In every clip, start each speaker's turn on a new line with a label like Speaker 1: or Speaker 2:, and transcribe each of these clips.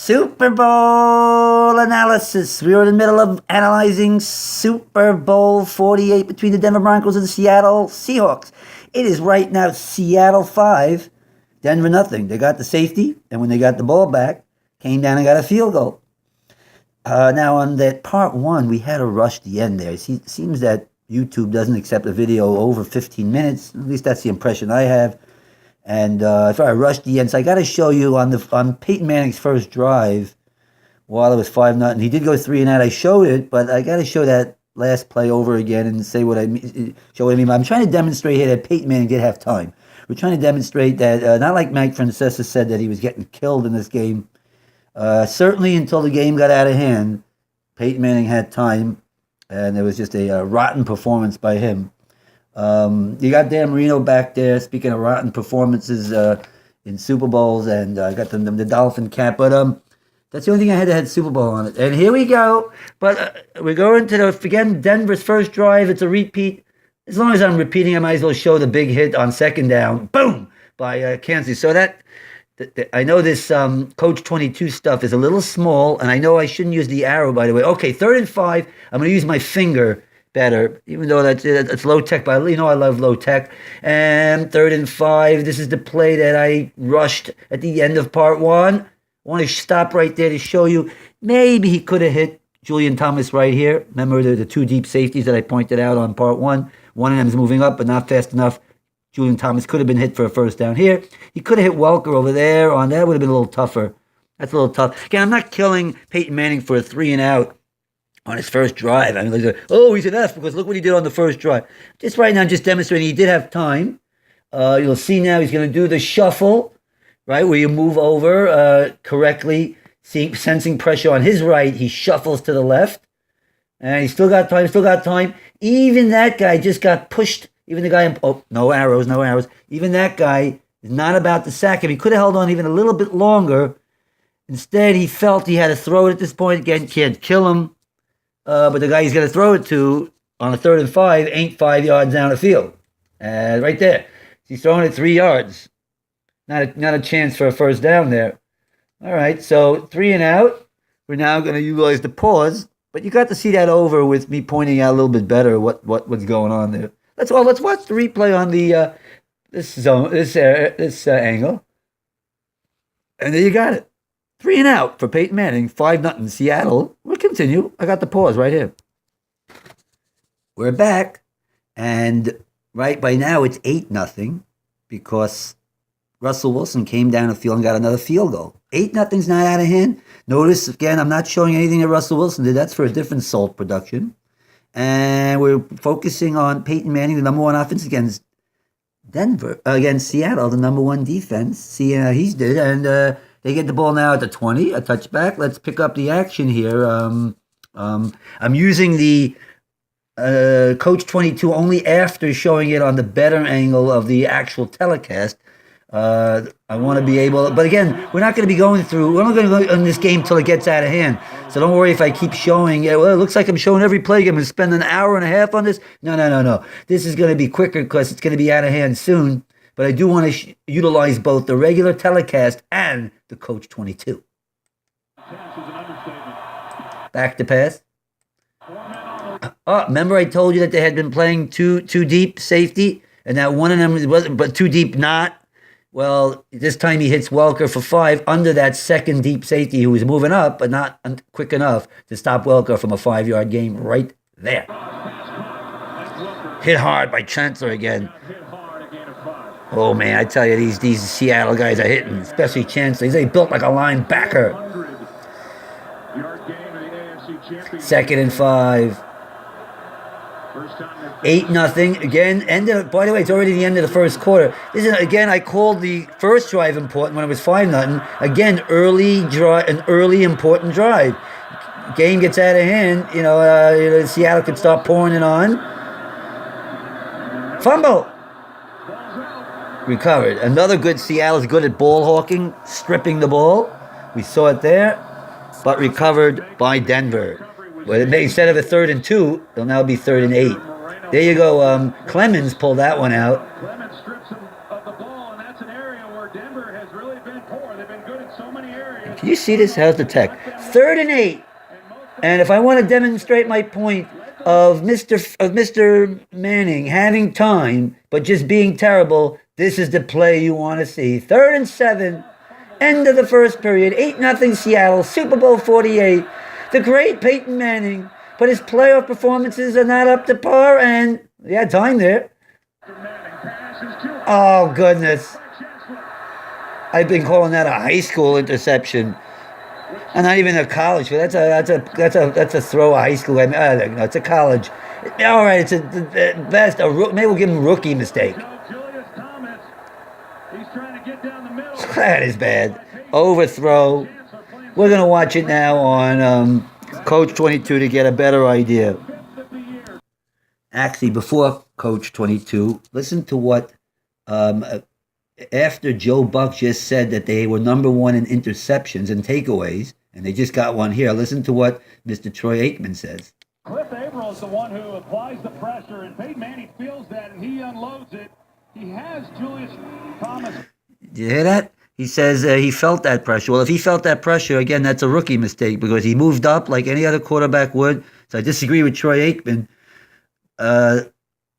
Speaker 1: Super Bowl analysis. We are in the middle of analyzing Super Bowl 48 between the Denver Broncos and the Seattle Seahawks. It is right now Seattle 5, Denver nothing. They got the safety, and when they got the ball back, came down and got a field goal. Now on that part 1, we had to rush the end there. It seems that YouTube doesn't accept a video over 15 minutes. At least that's the impression I have. And if I rushed the end, so I got to show you on Peyton Manning's first drive, while it was 5-0, he did go 3 and out. I showed it, but I got to show that last play over again and say what I mean. Show what I mean. I'm trying to demonstrate here that Peyton Manning did have time. We're trying to demonstrate that not like Mike Francesa said that he was getting killed in this game. Certainly until the game got out of hand, Peyton Manning had time, and it was just a rotten performance by him. You got Dan Marino back there. Speaking of rotten performances in Super Bowls, and I got the Dolphin cap. But that's the only thing I had that had Super Bowl on it. And here we go. But we're going to again, Denver's first drive. It's a repeat. As long as I'm repeating, I might as well show the big hit on second down. Boom! By Kansas. So I know this Coach 22 stuff is a little small, and I know I shouldn't use the arrow, by the way. Okay, 3rd and 5. I'm going to use my finger better, even though that's low tech, but I love low tech. And 3rd and 5, this is the play that I rushed at the end of part 1. I want to stop right there to show you, maybe he could have hit Julian Thomas right here. Remember the 2 deep safeties that I pointed out on part 1? One of them is moving up, but not fast enough. Julian Thomas could have been hit for a first down here. He could have hit Welker over there on that. Would have been a little tougher. That's a little tough. Again, I'm not killing Peyton Manning for a 3 and out on his first drive. I mean, he's an F because look what he did on the first drive. Just right now, just demonstrating he did have time. You'll see now he's going to do the shuffle, right, where you move over correctly, sensing pressure on his right. He shuffles to the left, and he's still got time. Even that guy just got pushed. Even the guy, no arrows. Even that guy is not about to sack him. He could have held on even a little bit longer. Instead, he felt he had to throw it at this point. Again, can't kill him. But the guy he's going to throw it to on a 3rd and 5 ain't 5 yards down the field. Right there. He's throwing it 3 yards. Not a chance for a first down there. All right, so 3 and out. We're now going to utilize the pause. But you got to see that over with me pointing out a little bit better what's going on there. Let's watch the replay on the this angle. And there you got it. 3 and out for Peyton Manning, 5-0 Seattle. We'll continue. I got the pause right here. We're back, and right by now it's 8-0 because Russell Wilson came down the field and got another field goal. 8-0's not out of hand. Notice, again, I'm not showing anything that Russell Wilson did. That's for a different SALT production. And we're focusing on Peyton Manning, the number 1 offense against Seattle, the number 1 defense. See how he's did, and they get the ball now at the 20, a touchback. Let's pick up the action here. I'm using the Coach 22 only after showing it on the better angle of the actual telecast. I want to be able, but again, we're not going to be we're not going to go in this game till it gets out of hand. So don't worry if I keep showing it. Well, it looks like I'm showing every play. I'm going to spend an hour and a half on this. No. This is going to be quicker because it's going to be out of hand soon. But I do want to utilize both the regular telecast and the Coach 22. Back to pass. Remember I told you that they had been playing too deep safety, and that one of them wasn't, but too deep not. Well, this time he hits Welker for 5 under that second deep safety who was moving up, but not quick enough to stop Welker from a 5-yard gain right there. Hit hard by Chancellor again. Oh, man, I tell you, these Seattle guys are hitting, especially Chancellor. He's built like a linebacker. 2nd and 5. 8-0 again. By the way, it's already the end of the first quarter. This is again. I called the first drive important when it was 5-0. Again, an early important drive. Game gets out of hand. Seattle could start pouring it on. Fumble. Recovered. Another good. Seattle's good at ball hawking, stripping the ball. We saw it there, but recovered by Denver. Well, instead of a 3rd and 2, it'll now be 3rd and 8. There you go. Clemens pulled that one out. Clemens strips him of the ball, and that's an area where Denver has really been poor. They've been good in so many areas. Can you see this? How's the tech? 3rd and 8. And if I want to demonstrate my point of Mr. Manning having time but just being terrible, this is the play you want to see. 3rd and 7. End of the first period. 8-0 Seattle. Super Bowl 48. The great Peyton Manning. But his playoff performances are not up to par, and he had time there. Oh, goodness. I've been calling that a high school interception. And not even a college, but that's a throw a high school. I mean, no, it's a college. All right, it's the best. Maybe we'll give him a rookie mistake. That is bad. Overthrow. We're gonna watch it now on Coach 22 to get a better idea. Actually, before Coach 22, listen to what after Joe Buck just said that they were number 1 in interceptions and takeaways, and they just got one here. Listen to what Mr. Troy Aikman says.
Speaker 2: Cliff Averill is the one who applies the pressure, and Peyton Manning feels that, and he unloads it. He has Julius Thomas.
Speaker 1: Did you hear that? He says he felt that pressure. Well, if he felt that pressure, again, that's a rookie mistake because he moved up like any other quarterback would. So I disagree with Troy Aikman.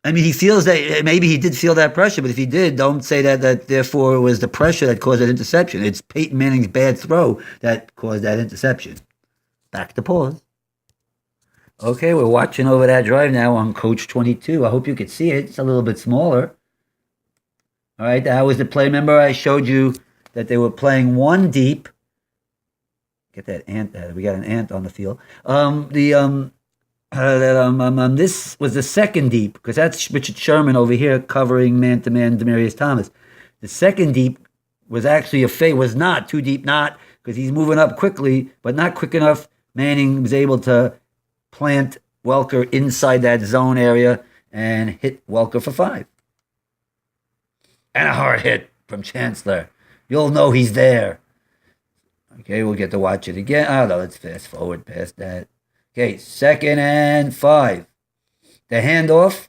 Speaker 1: I mean, he feels that maybe he did feel that pressure, but if he did, don't say that therefore it was the pressure that caused that interception. It's Peyton Manning's bad throw that caused that interception. Back to pause. Okay, we're watching over that drive now on Coach 22. I hope you could see it. It's a little bit smaller. All right, that was the play. Remember I showed you that they were playing 1 deep. Get that ant. We got an ant on the field. This was the 2nd deep because that's Richard Sherman over here covering man-to-man Demaryius Thomas. The 2nd deep was actually a fake. Was not too deep, not because he's moving up quickly, but not quick enough. Manning was able to plant Welker inside that zone area and hit Welker for 5. And a hard hit from Chancellor. You'll know he's there. Okay, we'll get to watch it again. Oh, no, let's fast forward past that. Okay, 2nd and 5. The handoff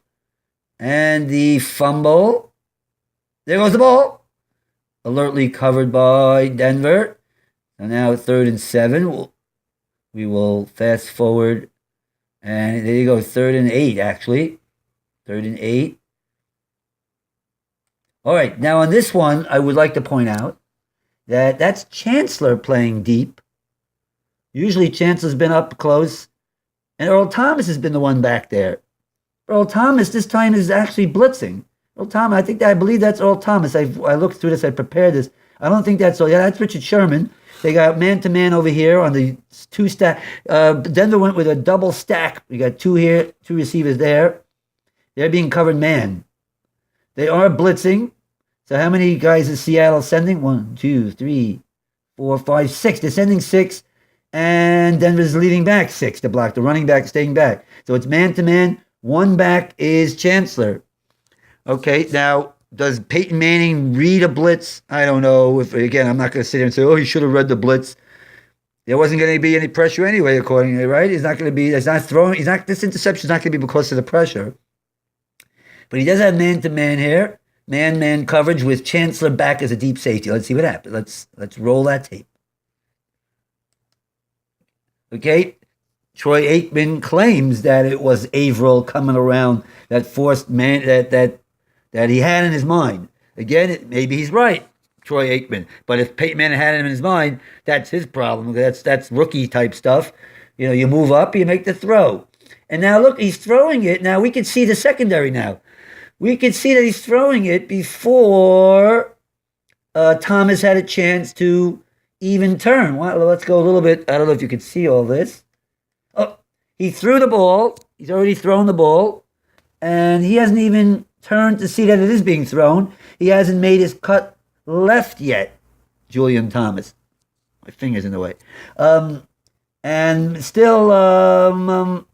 Speaker 1: and the fumble. There goes the ball. Alertly covered by Denver. So now 3rd and 7. We will fast forward. And there you go, 3rd and 8, actually. 3rd and 8. All right, now on this one, I would like to point out that that's Chancellor playing deep. Usually Chancellor's been up close, and Earl Thomas has been the one back there. Earl Thomas this time is actually blitzing. Earl Thomas, I believe that's Earl Thomas. I looked through this, I prepared this. I don't think that's all. Yeah, that's Richard Sherman. They got man-to-man over here on the 2 stack. Denver went with a double stack. We got 2 here, 2 receivers there. They're being covered man. They are blitzing. So how many guys is Seattle sending? 1, 2, 3, 4, 5, 6. They're sending 6. And Denver's leading back 6 to block. The running back staying back. So it's man-to-man. 1 back is Chancellor. Okay, now, does Peyton Manning read a blitz? I don't know. Again, I'm not going to sit here and say, oh, he should have read the blitz. There wasn't going to be any pressure anyway, accordingly, right? He's not going to be, this interception is not going to be because of the pressure. But he does have man-to-man here. Man-man coverage with Chancellor back as a deep safety. Let's see what happens. Let's roll that tape. Okay, Troy Aikman claims that it was Averill coming around that forced man that he had in his mind. Again, maybe he's right, Troy Aikman. But if Peyton Manning had him in his mind, that's his problem. That's rookie type stuff. You know, you move up, you make the throw. And now look, he's throwing it. Now we can see the secondary now. We can see that he's throwing it before Thomas had a chance to even turn. Well, let's go a little bit. I don't know if you can see all this. Oh, he threw the ball. He's already thrown the ball. And he hasn't even turned to see that it is being thrown. He hasn't made his cut left yet, Julian Thomas. My finger's in the way. And still,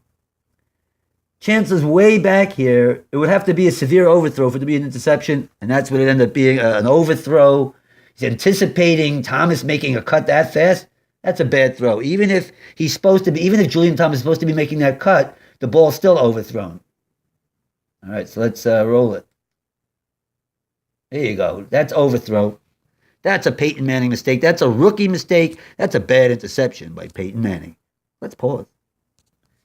Speaker 1: Chancellor's way back here. It would have to be a severe overthrow for it to be an interception, and that's what it ended up being, an overthrow. He's anticipating Thomas making a cut that fast. That's a bad throw. Even if Julian Thomas is supposed to be making that cut, the ball's still overthrown. All right, so let's roll it. There you go. That's overthrow. That's a Peyton Manning mistake. That's a rookie mistake. That's a bad interception by Peyton Manning. Let's pause.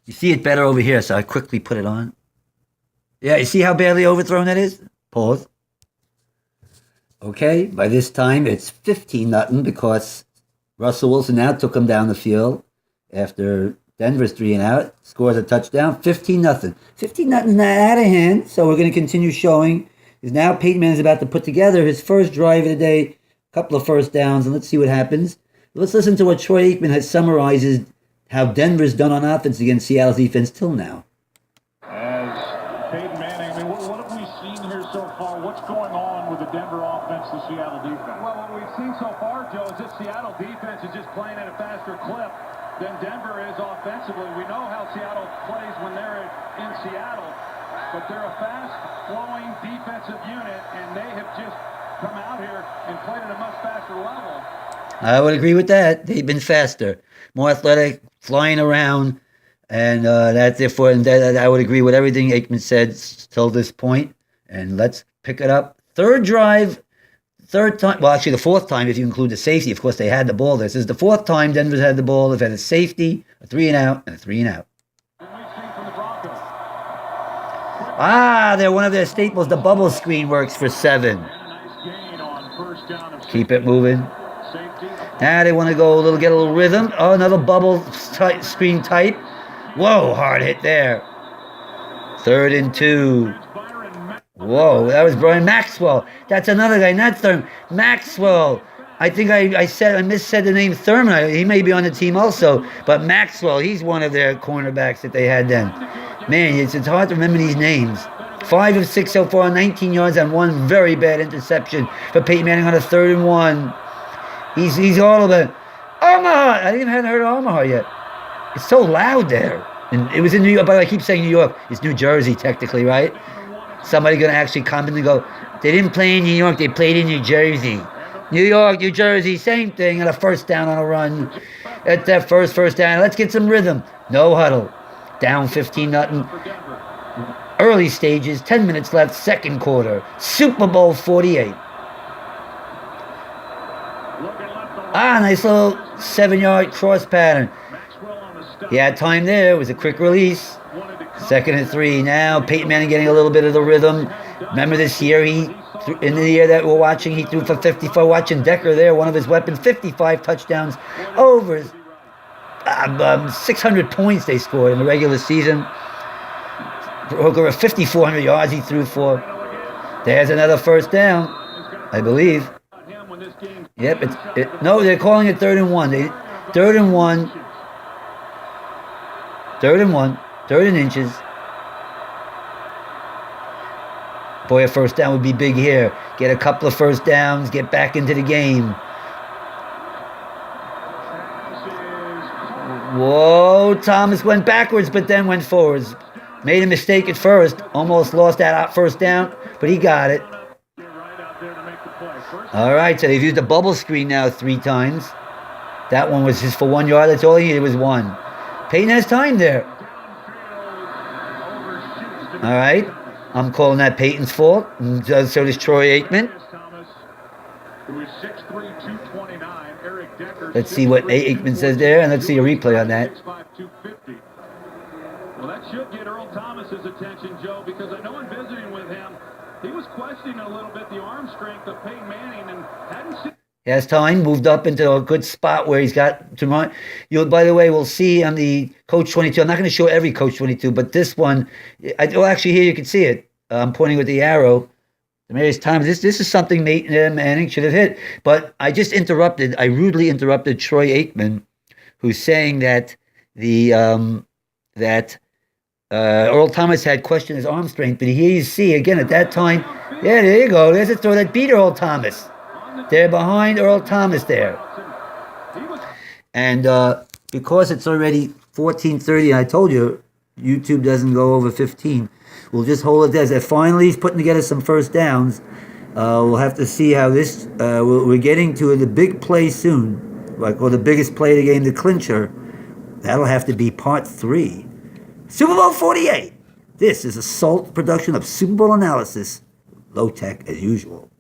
Speaker 1: You see it better over here, so I quickly put it on. Yeah, you see how badly overthrown that is? Pause. Okay, by this time it's 15-0 because Russell Wilson now took him down the field after Denver's 3 and out, scores a touchdown, 15-0. 15-0 is not out of hand, so we're going to continue showing. Because now Peyton Manning is about to put together his first drive of the day, a couple of first downs, and let's see what happens. Let's listen to what Troy Aikman has summarizes how Denver's done on offense against Seattle's defense till now.
Speaker 2: As Peyton Manning, I mean, what have we seen here so far? What's going on with the Denver offense, the Seattle defense? Well, what we've seen so far, Joe, is this Seattle defense is just playing at a faster clip than Denver is offensively. We know how Seattle plays when they're in Seattle, but they're a fast-flowing defensive unit, and they have just come out here and played at a much faster level.
Speaker 1: I would agree with that. They've been faster, more athletic, flying around, and that therefore, and that I would agree with everything Aikman said till this point. And let's pick it up. Third drive, third time. Well, actually, the fourth time if you include the safety. Of course, they had the ball. This is the fourth time Denver's had the ball. They've had a safety, a 3 and out, and a 3 and out. They're one of their staples. The bubble screen works for 7. Keep it moving. Now they want to go get a little rhythm. Oh, another bubble screen type. Whoa, hard hit there. 3rd and 2. Whoa, that was Brian Maxwell. That's another guy, not Thurman. Maxwell. I think I missaid the name Thurman. He may be on the team also. But Maxwell, he's one of their cornerbacks that they had then. Man, it's hard to remember these names. 5 of 6 so far, 19 yards on one very bad interception for Peyton Manning on a 3rd and 1. He's all about Omaha. I didn't even heard of Omaha yet. It's so loud there. And it was in New York, but I keep saying New York. It's New Jersey technically, right? Somebody gonna actually comment and go, they didn't play in New York, they played in New Jersey. New York, New Jersey, same thing. And a first down on a run. At that first down. Let's get some rhythm. No huddle. Down 15-0. Early stages, 10 minutes left, second quarter. Super Bowl 48. Nice little 7-yard cross pattern. He had time there. It was a quick release. 2nd and 3. Now Peyton Manning getting a little bit of the rhythm. Remember this year, in the year that we're watching, he threw for 54. Watching Decker there, one of his weapons, 55 touchdowns. Over 600 points they scored in the regular season. Over 5,400 yards he threw for. There's another first down, I believe. Yep. No, they're calling it 3rd and 1. 3rd and 1. 3rd and 1. 3rd and inches. Boy, a first down would be big here. Get a couple of first downs. Get back into the game. Whoa, Thomas went backwards, but then went forwards. Made a mistake at first. Almost lost that first down, but he got it. All right, so they've used the bubble screen now 3 times. That one was just for 1 yard. That's all he needed was 1. Peyton has time there. All right. I'm calling that Peyton's fault. And so does Troy Aikman. Let's see what Aikman says there, and let's see a replay on that.
Speaker 2: Well, that should get Earl Thomas's attention, Joe, because I know in visiting with him, he was questioning a little bit the arm strength of Peyton Manning and hadn't seen.
Speaker 1: He has time, moved up into a good spot where he's got to run. By the way, we'll see on the Coach 22. I'm not going to show every Coach 22, but this one, actually here you can see it. I'm pointing with the arrow. Demarius Thomas. This is something Manning should have hit. But I rudely interrupted Troy Aikman, who's saying that Earl Thomas had questioned his arm strength. But here you see, again, at that time, yeah, there you go. There's a throw that beat Earl Thomas. They're behind Earl Thomas there. And because it's already 14:30, I told you, YouTube doesn't go over 15. We'll just hold it there. As finally he's putting together some first downs. We'll have to see how this... we're getting to the big play soon. Or the biggest play of the game, the clincher. That'll have to be part 3. Super Bowl 48. This is a S.A.L.T production of Super Bowl analysis. Low tech as usual.